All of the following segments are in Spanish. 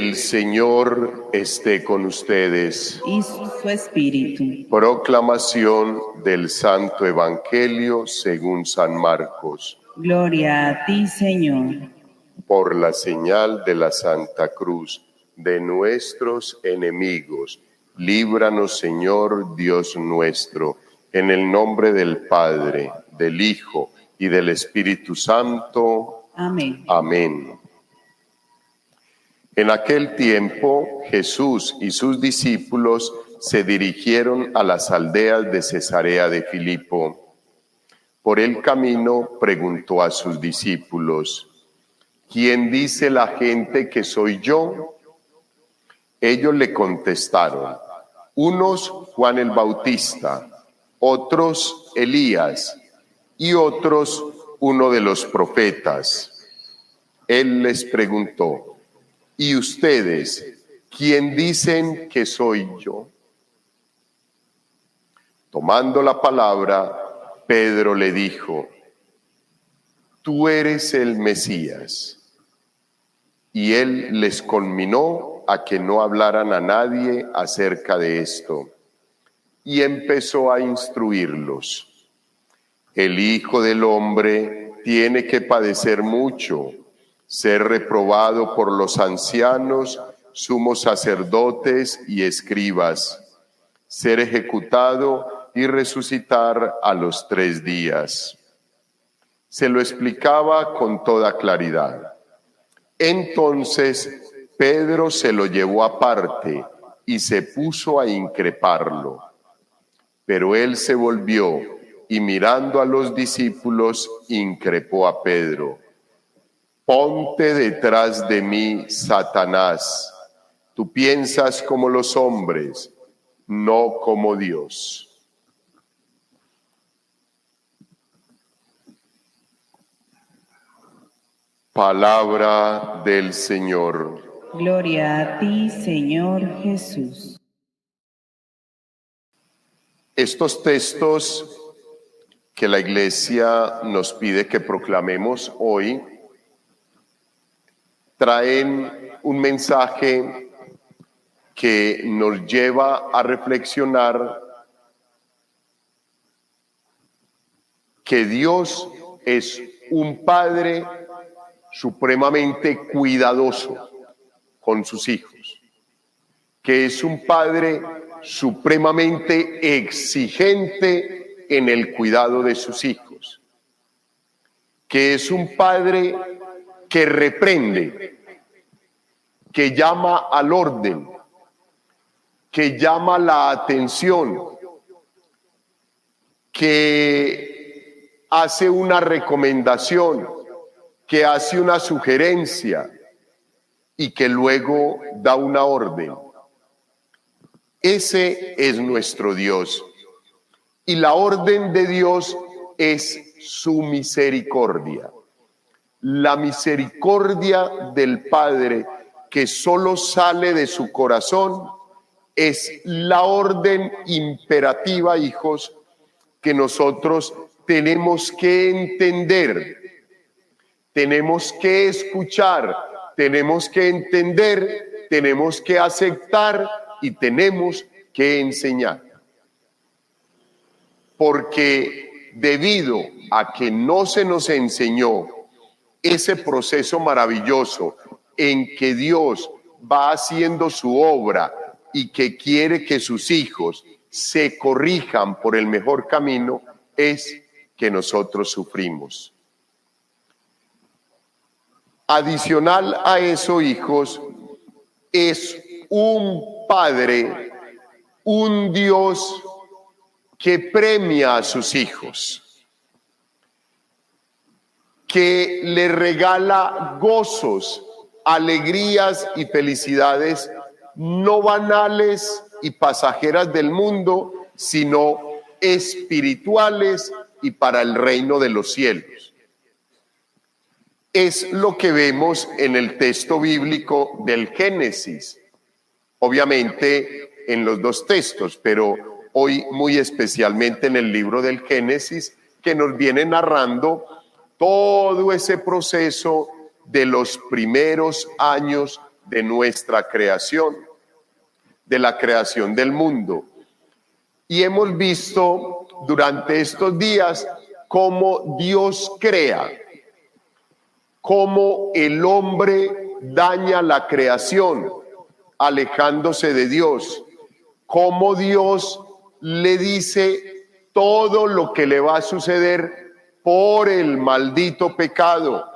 El Señor esté con ustedes. Y su espíritu. Proclamación del Santo Evangelio según San Marcos. Gloria a ti, Señor. Por la señal de la Santa Cruz de nuestros enemigos, líbranos, Señor Dios nuestro, en el nombre del Padre, del Hijo y del Espíritu Santo. Amén. Amén. En aquel tiempo, Jesús y sus discípulos se dirigieron a las aldeas de Cesarea de Filipo. Por el camino preguntó a sus discípulos: ¿quién dice la gente que soy yo? Ellos le contestaron: unos Juan el Bautista, otros Elías y otros uno de los profetas. Él les preguntó: ¿y ustedes, quién dicen que soy yo? Tomando la palabra, Pedro le dijo: tú eres el Mesías. Y él les conminó a que no hablaran a nadie acerca de esto. Y empezó a instruirlos: el Hijo del Hombre tiene que padecer mucho, ser reprobado por los ancianos, sumos sacerdotes y escribas, ser ejecutado y resucitar a los 3 días. Se lo explicaba con toda claridad. Entonces Pedro se lo llevó aparte y se puso a increparlo. Pero él se volvió y mirando a los discípulos increpó a Pedro: ponte detrás de mí, Satanás. Tú piensas como los hombres, no como Dios. Palabra del Señor. Gloria a ti, Señor Jesús. Estos textos que la Iglesia nos pide que proclamemos hoy traen un mensaje que nos lleva a reflexionar que Dios es un Padre supremamente cuidadoso con sus hijos, que es un Padre supremamente exigente en el cuidado de sus hijos, que es un Padre que reprende, que llama al orden, que llama la atención, que hace una recomendación, que hace una sugerencia y que luego da una orden. Ese es nuestro Dios. Y la orden de Dios es su misericordia. La misericordia del Padre que solo sale de su corazón es la orden imperativa, hijos, que nosotros tenemos que entender, tenemos que escuchar, tenemos que entender, tenemos que aceptar y tenemos que enseñar. Porque debido a que no se nos enseñó ese proceso maravilloso en que Dios va haciendo su obra y que quiere que sus hijos se corrijan por el mejor camino, es que nosotros sufrimos. Adicional a eso, hijos, es un Padre, un Dios que premia a sus hijos, que le regala gozos, alegrías y felicidades no banales y pasajeras del mundo, sino espirituales y para el reino de los cielos. Es lo que vemos en el texto bíblico del Génesis, obviamente en los 2 textos, pero hoy muy especialmente en el libro del Génesis, que nos viene narrando todo ese proceso de los primeros años de nuestra creación, de la creación del mundo. Y hemos visto durante estos días cómo Dios crea, cómo el hombre daña la creación, alejándose de Dios, cómo Dios le dice todo lo que le va a suceder por el maldito pecado.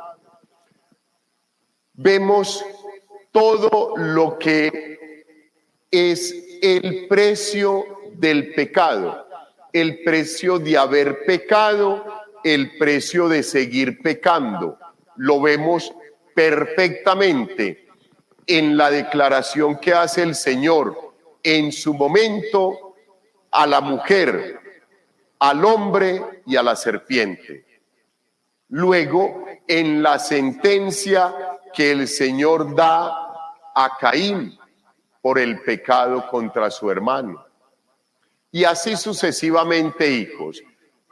Vemos todo lo que es el precio del pecado, el precio de haber pecado, el precio de seguir pecando. Lo vemos perfectamente en la declaración que hace el Señor en su momento a la mujer, al hombre y a la serpiente. Luego, en la sentencia que el Señor da a Caín por el pecado contra su hermano. Y así sucesivamente, hijos.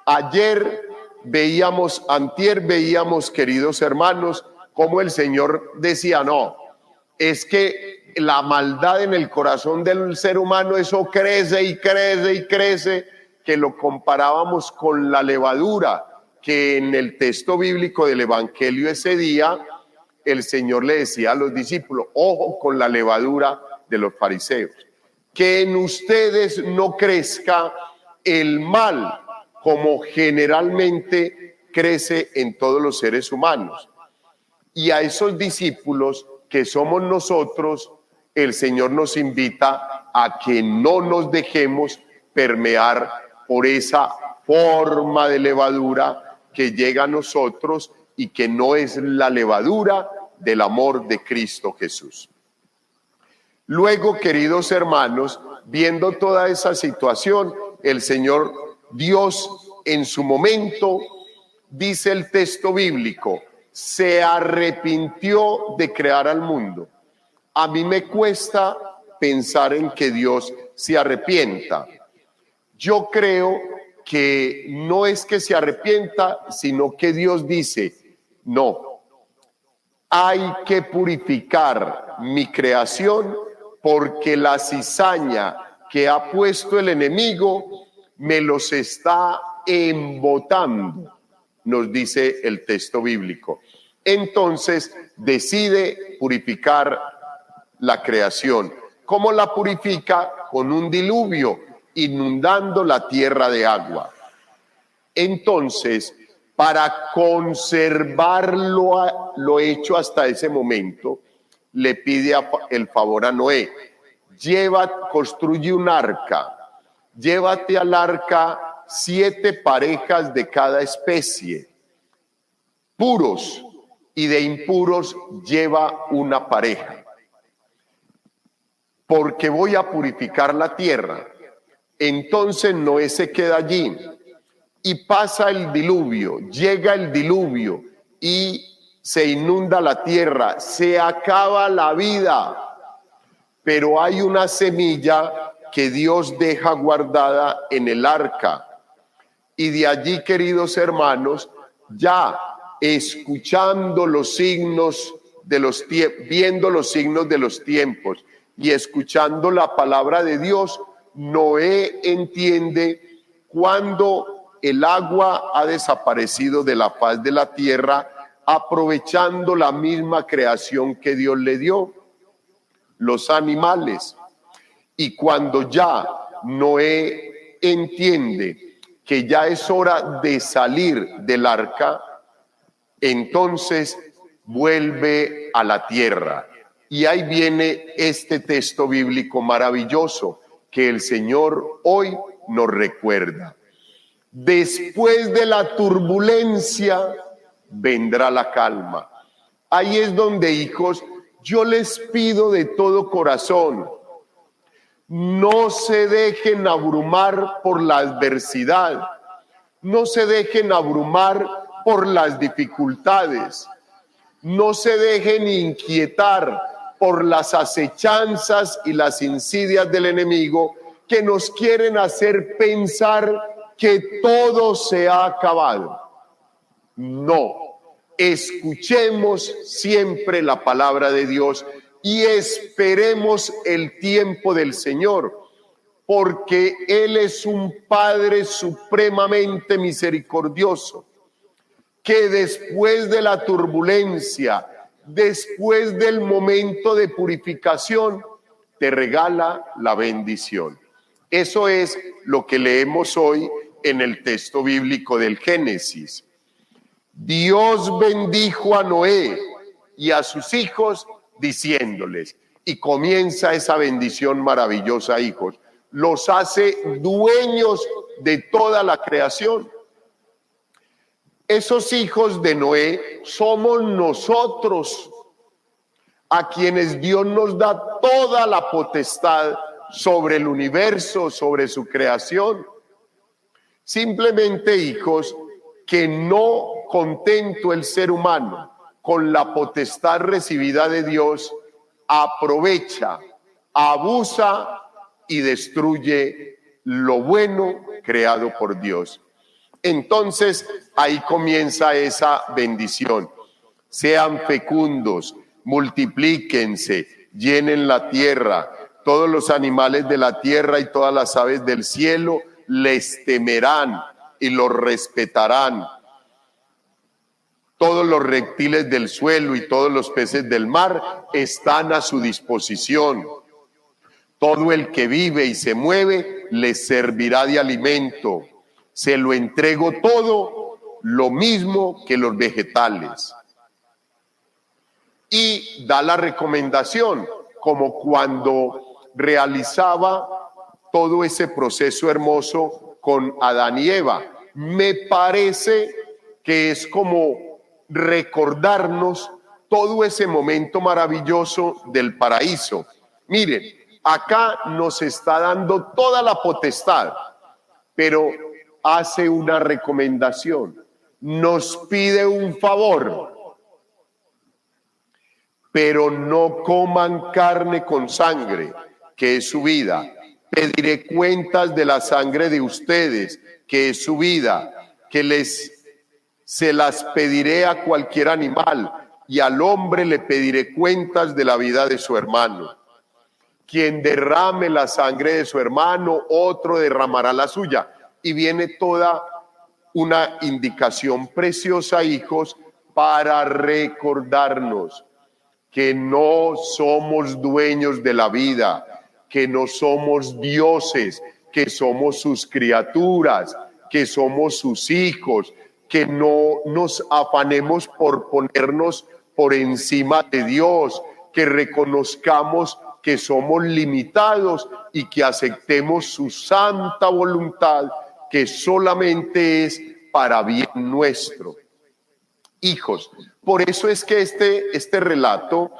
Antier veíamos, queridos hermanos, cómo el Señor decía, no, es que la maldad en el corazón del ser humano, eso crece y crece y crece, que lo comparábamos con la levadura, que en el texto bíblico del Evangelio ese día, el Señor le decía a los discípulos, ojo con la levadura de los fariseos, que en ustedes no crezca el mal como generalmente crece en todos los seres humanos. Y a esos discípulos que somos nosotros, el Señor nos invita a que no nos dejemos permear por esa forma de levadura que llega a nosotros y que no es la levadura del amor de Cristo Jesús. Luego, queridos hermanos, viendo toda esa situación, el Señor Dios en su momento, dice el texto bíblico, se arrepintió de crear al mundo. A mí me cuesta pensar en que Dios se arrepienta. Yo creo que no es que se arrepienta, sino que Dios dice, no, hay que purificar mi creación porque la cizaña que ha puesto el enemigo me los está embotando, nos dice el texto bíblico. Entonces decide purificar la creación. ¿Cómo la purifica? Con un diluvio, inundando la tierra de agua. Entonces, para conservar lo hecho hasta ese momento, le pide el favor a Noé, construye un arca, llévate al arca 7 parejas de cada especie, puros, y de impuros lleva una pareja, porque voy a purificar la tierra. Entonces Noé se queda allí y pasa el diluvio, llega el diluvio y se inunda la tierra, se acaba la vida, pero hay una semilla que Dios deja guardada en el arca. Y de allí, queridos hermanos, ya escuchando los signos de los tiempos, viendo los signos de los tiempos y escuchando la palabra de Dios, Noé entiende cuando el agua ha desaparecido de la faz de la tierra, aprovechando la misma creación que Dios le dio, los animales. Y cuando ya Noé entiende que ya es hora de salir del arca, entonces vuelve a la tierra. Y ahí viene este texto bíblico maravilloso que el Señor hoy nos recuerda. Después de la turbulencia vendrá la calma. Ahí es donde, hijos, yo les pido de todo corazón, no se dejen abrumar por la adversidad, no se dejen abrumar por las dificultades, no se dejen inquietar por las acechanzas y las insidias del enemigo que nos quieren hacer pensar que todo se ha acabado. No, escuchemos siempre la palabra de Dios y esperemos el tiempo del Señor, porque Él es un Padre supremamente misericordioso, que después de la turbulencia, después del momento de purificación, te regala la bendición. Eso es lo que leemos hoy en el texto bíblico del Génesis. Dios bendijo a Noé y a sus hijos diciéndoles, y comienza esa bendición maravillosa, hijos, los hace dueños de toda la creación. Esos hijos de Noé somos nosotros, a quienes Dios nos da toda la potestad sobre el universo, sobre su creación. Simplemente, hijos, que no contento el ser humano con la potestad recibida de Dios, aprovecha, abusa y destruye lo bueno creado por Dios. Entonces, ahí comienza esa bendición. Sean fecundos, multiplíquense, llenen la tierra. Todos los animales de la tierra y todas las aves del cielo les temerán y los respetarán. Todos los reptiles del suelo y todos los peces del mar están a su disposición. Todo el que vive y se mueve les servirá de alimento. Se lo entrego todo, lo mismo que los vegetales. Y da la recomendación, como cuando realizaba todo ese proceso hermoso con Adán y Eva. Me parece que es como recordarnos todo ese momento maravilloso del paraíso. Miren, acá nos está dando toda la potestad, pero hace una recomendación, nos pide un favor, pero no coman carne con sangre, que es su vida. Pediré cuentas de la sangre de ustedes, que es su vida, que se las pediré a cualquier animal, y al hombre le pediré cuentas de la vida de su hermano. Quien derrame la sangre de su hermano, otro derramará la suya. Y viene toda una indicación preciosa, hijos, para recordarnos que no somos dueños de la vida, que no somos dioses, que somos sus criaturas, que somos sus hijos, que no nos afanemos por ponernos por encima de Dios, que reconozcamos que somos limitados y que aceptemos su santa voluntad, que solamente es para bien nuestro. Hijos, por eso es que este relato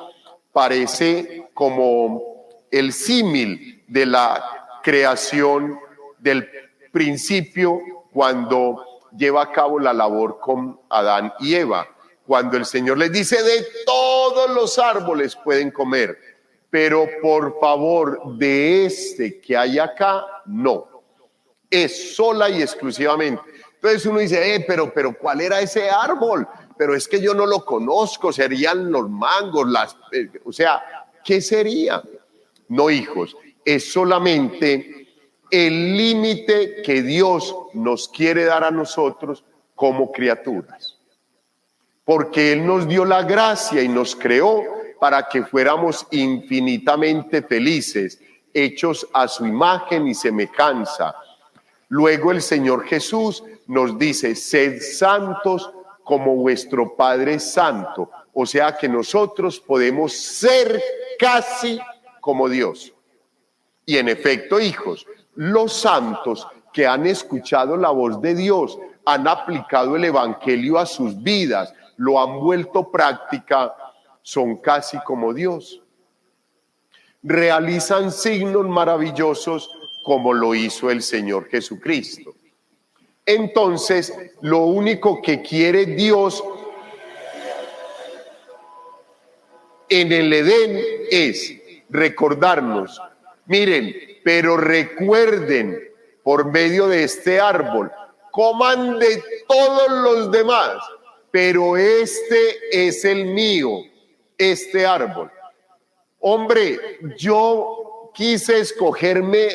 parece como el símil de la creación del principio, cuando lleva a cabo la labor con Adán y Eva, cuando el Señor les dice: de todos los árboles pueden comer, pero por favor de este que hay acá, no. Es sola y exclusivamente. Entonces uno dice, pero ¿cuál era ese árbol? Pero es que yo no lo conozco, serían los mangos, o sea, ¿qué sería? No, hijos, es solamente el límite que Dios nos quiere dar a nosotros como criaturas. Porque Él nos dio la gracia y nos creó para que fuéramos infinitamente felices, hechos a su imagen y semejanza. Luego el Señor Jesús nos dice: sed santos como vuestro Padre es santo. O sea que nosotros podemos ser casi como Dios. Y en efecto, hijos, los santos que han escuchado la voz de Dios, han aplicado el evangelio a sus vidas, lo han vuelto práctica, son casi como Dios. Realizan signos maravillosos como lo hizo el Señor Jesucristo. Entonces, lo único que quiere Dios en el Edén es recordarnos: miren, pero recuerden, por medio de este árbol, coman de todos los demás, pero este es el mío, este árbol. hombre, yo quise escogerme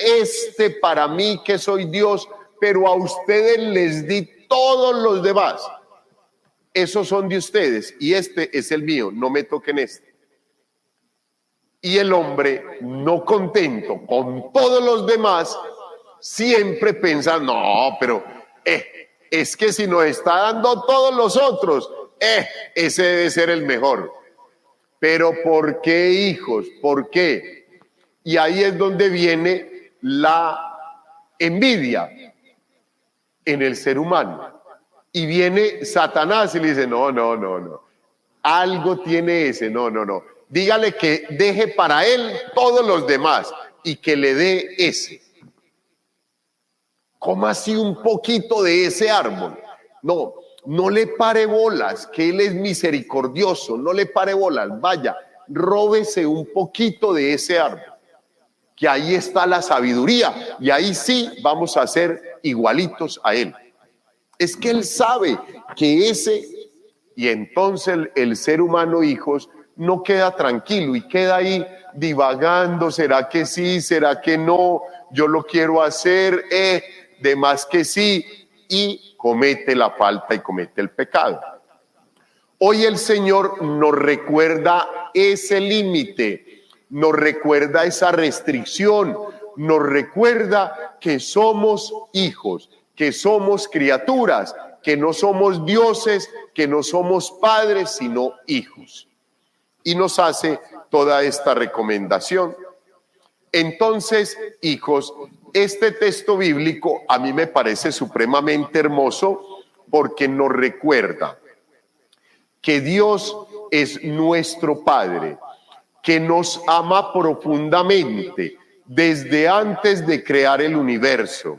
para mí que soy Dios, pero a ustedes les di todos los demás. Esos son de ustedes y este es el mío, no me toquen este. Y el hombre, no contento con todos los demás, siempre piensa, no, pero es que si nos está dando todos los otros, ese debe ser el mejor. Pero ¿por qué, hijos? ¿Por qué? Y ahí es donde viene la envidia en el ser humano. Y viene Satanás y le dice, no, algo tiene ese, no. Dígale que deje para él todos los demás y que le dé ese. Coma así un poquito de ese árbol. No le pare bolas, que él es misericordioso, no le pare bolas, vaya, róbese un poquito de ese árbol, que ahí está la sabiduría y ahí sí vamos a ser igualitos a él. Es que él sabe que y entonces el ser humano, hijos, no queda tranquilo y queda ahí divagando, ¿será que sí? ¿Será que no? Yo lo quiero hacer, de más que sí, y comete la falta y comete el pecado. Hoy el Señor nos recuerda ese límite, nos recuerda esa restricción, nos recuerda que somos hijos, que somos criaturas, que no somos dioses, que no somos padres, sino hijos. Y nos hace toda esta recomendación. Entonces, hijos, este texto bíblico a mí me parece supremamente hermoso porque nos recuerda que Dios es nuestro Padre, que nos ama profundamente desde antes de crear el universo,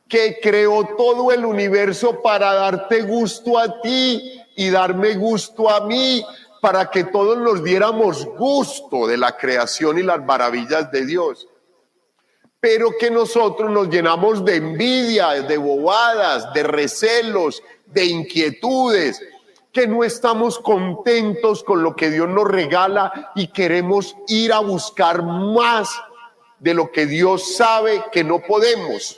que creó todo el universo para darte gusto a ti y darme gusto a mí, para que todos nos diéramos gusto de la creación y las maravillas de Dios. Pero que nosotros nos llenamos de envidia, de bobadas, de recelos, de inquietudes, que no estamos contentos con lo que Dios nos regala y queremos ir a buscar más de lo que Dios sabe que no podemos.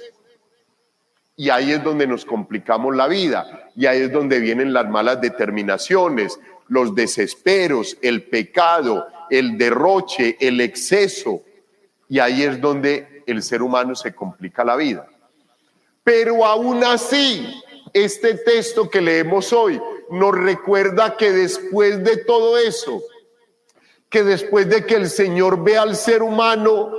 Y ahí es donde nos complicamos la vida, y ahí es donde vienen las malas determinaciones, los desesperos, el pecado, el derroche, el exceso, y ahí es donde el ser humano se complica la vida. Pero aún así, este texto que leemos hoy nos recuerda que después de todo eso, que después de que el Señor ve al ser humano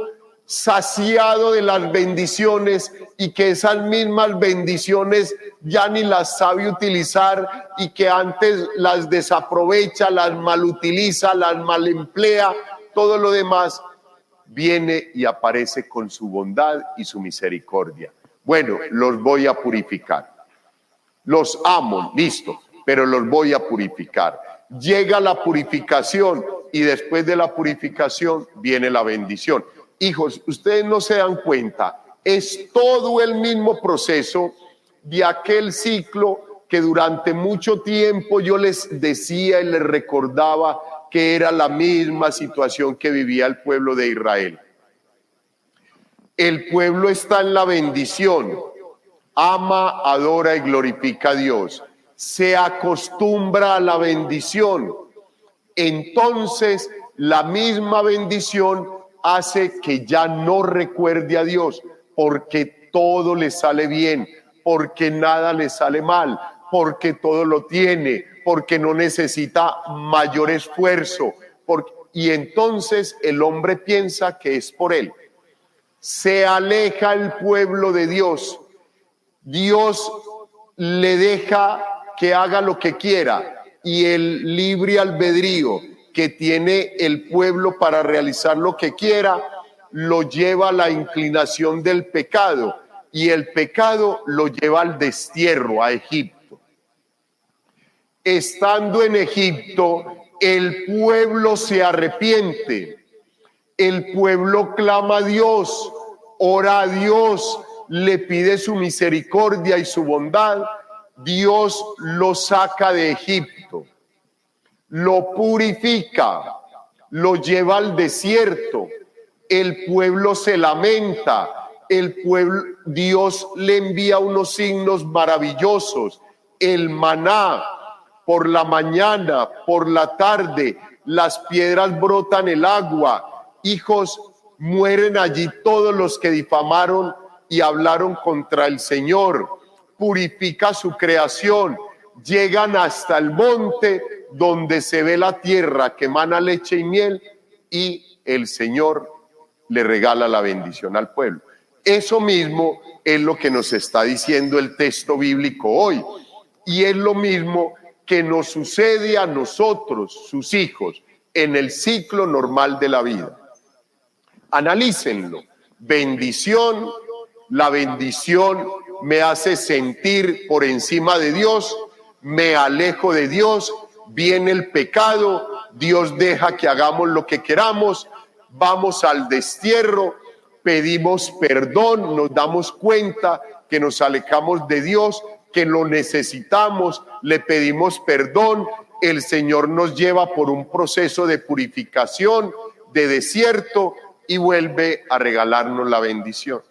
saciado de las bendiciones y que esas mismas bendiciones ya ni las sabe utilizar y que antes las desaprovecha, las malutiliza, las malemplea, todo lo demás, viene y aparece con su bondad y su misericordia. Bueno, los voy a purificar. Los amo, listo, pero los voy a purificar. Llega la purificación y después de la purificación viene la bendición. Hijos, ustedes no se dan cuenta, es todo el mismo proceso de aquel ciclo que durante mucho tiempo yo les decía y les recordaba que era la misma situación que vivía el pueblo de Israel. El pueblo está en la bendición, ama, adora y glorifica a Dios, se acostumbra a la bendición, entonces la misma bendición hace que ya no recuerde a Dios, porque todo le sale bien, porque nada le sale mal, porque todo lo tiene, porque no necesita mayor esfuerzo, y entonces el hombre piensa que es por él. Se aleja el pueblo de Dios, Dios le deja que haga lo que quiera, y el libre albedrío que tiene el pueblo para realizar lo que quiera, lo lleva a la inclinación del pecado, y el pecado lo lleva al destierro, a Egipto. Estando en Egipto, el pueblo se arrepiente, el pueblo clama a Dios, ora a Dios, le pide su misericordia y su bondad. Dios lo saca de Egipto, lo purifica, lo lleva al desierto, el pueblo se lamenta, el pueblo, Dios le envía unos signos maravillosos, el maná por la mañana, por la tarde, las piedras brotan el agua, hijos, mueren allí todos los que difamaron y hablaron contra el Señor, purifica su creación, llegan hasta el monte donde se ve la tierra que emana leche y miel y el Señor le regala la bendición al pueblo. Eso mismo es lo que nos está diciendo el texto bíblico hoy y es lo mismo que nos sucede a nosotros, sus hijos, en el ciclo normal de la vida. Analícenlo. Bendición, la bendición me hace sentir por encima de Dios, me alejo de Dios, viene el pecado, Dios deja que hagamos lo que queramos, vamos al destierro, pedimos perdón, nos damos cuenta que nos alejamos de Dios, que lo necesitamos, le pedimos perdón, el Señor nos lleva por un proceso de purificación, de desierto y vuelve a regalarnos la bendición.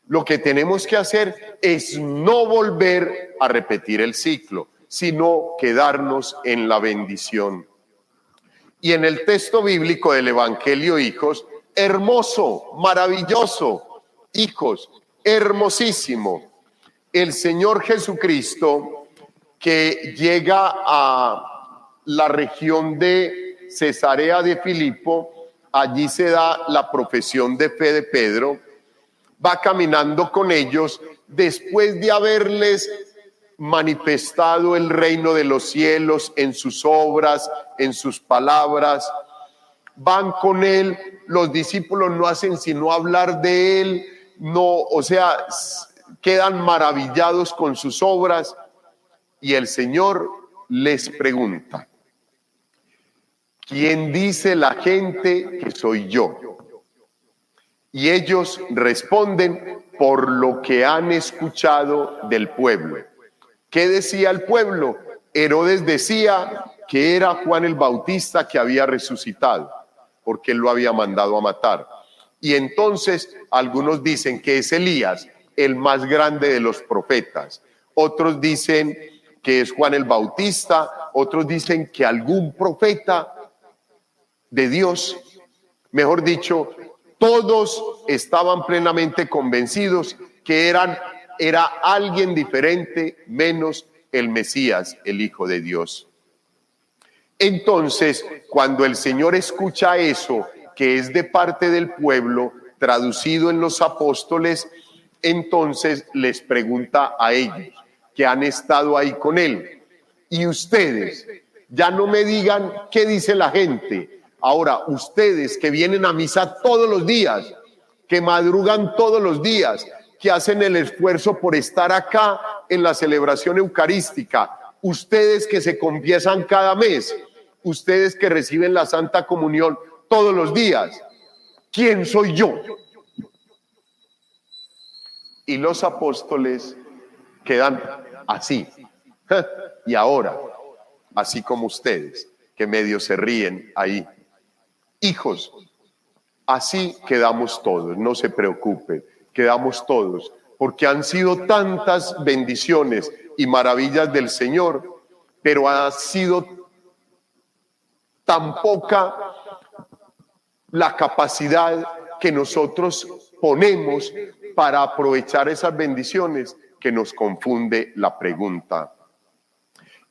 Lo que tenemos que hacer es no volver a repetir el ciclo, sino quedarnos en la bendición. Y en el texto bíblico del Evangelio, hijos, hermoso, maravilloso, hijos, hermosísimo. El Señor Jesucristo que llega a la región de Cesarea de Filipo, allí se da la profesión de fe de Pedro, va caminando con ellos después de haberles manifestado el reino de los cielos en sus obras, en sus palabras. Van con él, los discípulos no hacen sino hablar de él, quedan maravillados con sus obras y el Señor les pregunta: ¿quién dice la gente que soy yo? Y ellos responden: por lo que han escuchado del pueblo. ¿Qué decía el pueblo? Herodes decía que era Juan el Bautista que había resucitado, porque él lo había mandado a matar. Y entonces algunos dicen que es Elías, el más grande de los profetas. Otros dicen que es Juan el Bautista, otros dicen que algún profeta de Dios. Mejor dicho, todos estaban plenamente convencidos que era alguien diferente, menos el Mesías, el Hijo de Dios. Entonces, cuando el Señor escucha eso, que es de parte del pueblo, traducido en los apóstoles, entonces les pregunta a ellos, que han estado ahí con él: y ustedes, ya no me digan qué dice la gente. Ahora, ustedes que vienen a misa todos los días, que madrugan todos los días, que hacen el esfuerzo por estar acá en la celebración eucarística, ustedes que se confiesan cada mes, ustedes que reciben la Santa Comunión todos los días, ¿quién soy yo? Y los apóstoles quedan así. Y ahora, así como ustedes, que medio se ríen ahí. Hijos, así quedamos todos, no se preocupen, quedamos todos, porque han sido tantas bendiciones y maravillas del Señor, pero ha sido tan poca la capacidad que nosotros ponemos para aprovechar esas bendiciones que nos confunde la pregunta.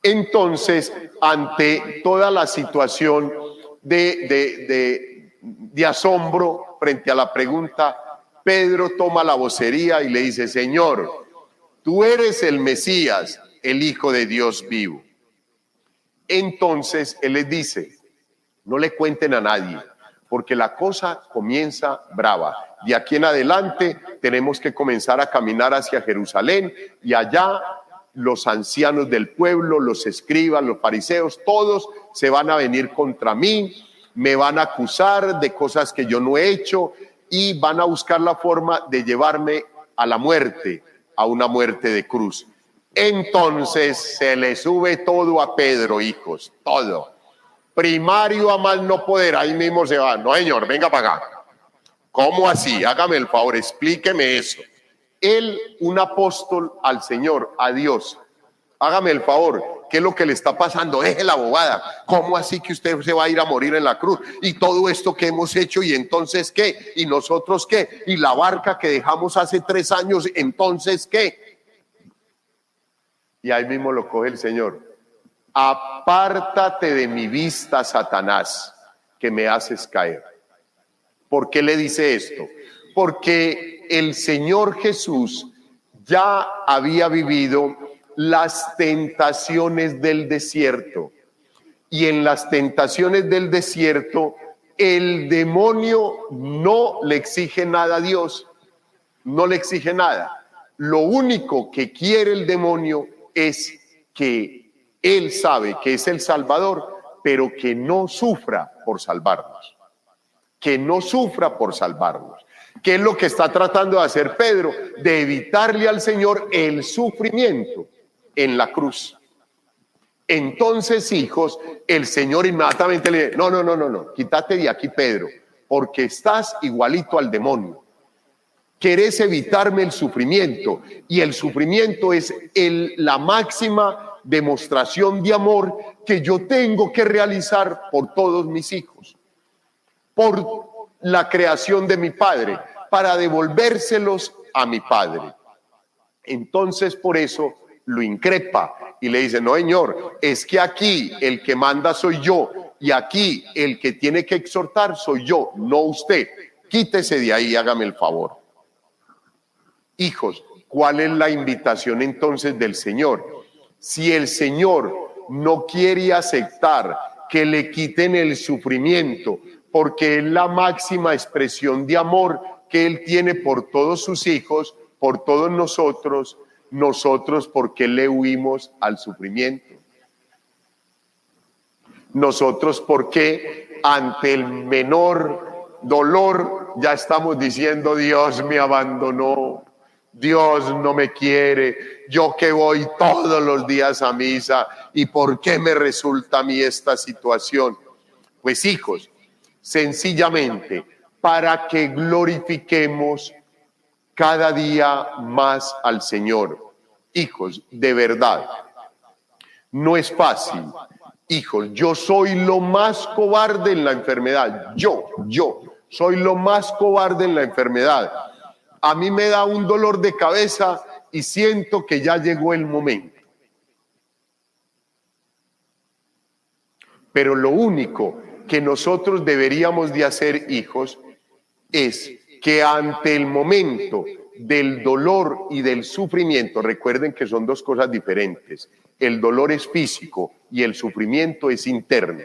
Entonces, ante toda la situación de asombro frente a la pregunta, Pedro toma la vocería y le dice: Señor, tú eres el Mesías, el Hijo de Dios vivo. Entonces él les dice: no le cuenten a nadie, porque la cosa comienza brava. De aquí en adelante tenemos que comenzar a caminar hacia Jerusalén y allá los ancianos del pueblo, los escribas, los fariseos, todos se van a venir contra mí, me van a acusar de cosas que yo no he hecho y van a buscar la forma de llevarme a la muerte, a una muerte de cruz. Entonces se le sube todo a Pedro, hijos, todo. primario a más no poder, ahí mismo se va. No, señor, venga para acá. ¿Cómo así? Hágame el favor, explíqueme eso. Él, un apóstol al Señor, a Dios. Hágame el favor, ¿qué es lo que le está pasando? Deje la bobada. ¿Cómo así que usted se va a ir a morir en la cruz? Y todo esto que hemos hecho, ¿y entonces qué? ¿Y nosotros qué? ¿Y la barca que dejamos hace 3 años, entonces qué? Y ahí mismo lo coge el Señor. Apártate de mi vista, Satanás, que me haces caer. ¿Por qué le dice esto? Porque el Señor Jesús ya había vivido las tentaciones del desierto. Y en las tentaciones del desierto, el demonio no le exige nada a Dios. No le exige nada. Lo único que quiere el demonio es que él sabe que es el Salvador, pero que no sufra por salvarnos. Que no sufra por salvarnos. ¿Qué es lo que está tratando de hacer Pedro? De evitarle al Señor el sufrimiento en la cruz. Entonces, hijos, el Señor inmediatamente le dice, no, quítate de aquí, Pedro, porque estás igualito al demonio. Querés evitarme el sufrimiento, y el sufrimiento es la máxima demostración de amor que yo tengo que realizar por todos mis hijos, por la creación de mi Padre, para devolvérselos a mi Padre. Entonces, por eso lo increpa y le dice, no, señor, es que aquí el que manda soy yo, y aquí el que tiene que exhortar soy yo, no usted. Quítese de ahí, hágame el favor. Hijos, ¿cuál es la invitación entonces del Señor? Si el Señor no quiere aceptar que le quiten el sufrimiento, porque es la máxima expresión de amor que Él tiene por todos sus hijos, por todos nosotros, ¿por qué le huimos al sufrimiento? Nosotros, ¿por qué ante el menor dolor ya estamos diciendo, Dios me abandonó, Dios no me quiere, yo que voy todos los días a misa, ¿y por qué me resulta a mí esta situación? Pues, hijos, sencillamente para que glorifiquemos cada día más al Señor. Hijos, de verdad, no es fácil. Hijos, yo soy lo más cobarde en la enfermedad. Yo soy lo más cobarde en la enfermedad. A mí me da un dolor de cabeza y siento que ya llegó el momento. Pero lo único que nosotros deberíamos de hacer, hijos, es que ante el momento del dolor y del sufrimiento, recuerden que son dos cosas diferentes. El dolor es físico y el sufrimiento es interno.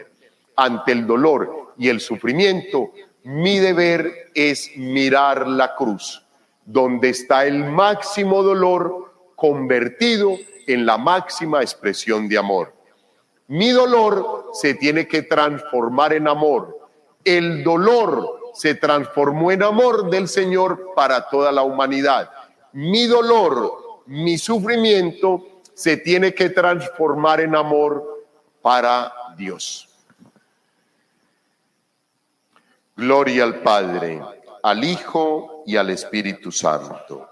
Ante el dolor y el sufrimiento, mi deber es mirar la cruz, donde está el máximo dolor convertido en la máxima expresión de amor. Mi dolor se tiene que transformar en amor. El dolor se transformó en amor del Señor para toda la humanidad. Mi dolor, mi sufrimiento se tiene que transformar en amor para Dios. Gloria al Padre, al Hijo y al Espíritu Santo.